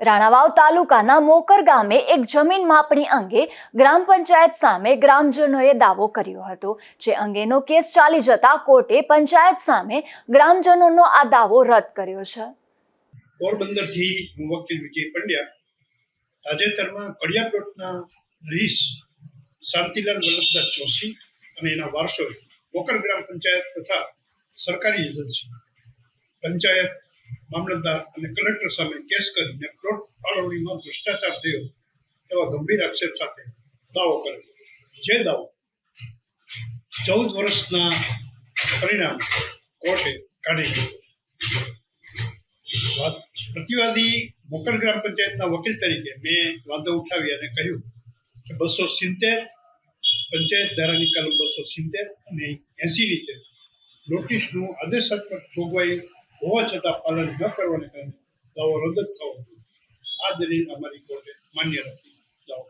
રાણાવાવ તાલુકાના મોકર ગામે એક જમીન માપણી અંગે ગ્રામ પંચાયત સામે ગ્રામજનોએ દાવો કર્યો હતો, જે અંગેનો કેસ ચાલી જતા કોર્ટે પંચાયત સામે ગ્રામજનોનો આ દાવો રદ કર્યો છે. પોરબંદરથી હું વકીલ વિજય પંડ્યા તાજેતરમાં કડિયા પ્લોટના રહીશ શાંતિલાલ વલ્લભદાસ જોશી અને એના વારસો મોકર ગ્રામ પંચાયત તથા સરકારી એજન્સી પંચાયત મામલતદાર અને કલેક્ટર સામે કેસ કરીને પ્લોટ ફાળવણીમાં ભ્રષ્ટાચાર થયો એવા ગંભીર આક્ષેપ સાથે દાવો કર્યો. જે દાવો 14 વર્ષના પરિણામ કોર્ટે કાઢી દીધો. પ્રતિવાદી મોકર ગ્રામ પંચાયતના વકીલ તરીકે મેં વાંધો ઉઠાવી અને કહ્યું કે 270 પંચાયત ધારાની કલમ 270 અને 80 નીચે નોટિસનું આદેશાત્મક જોગવાઈ હોવા છતાં પાલન ન કરવાને કારણે દાવો રદ થવો. આ દલીલ અમારી કોર્ટે માન્ય રાખી.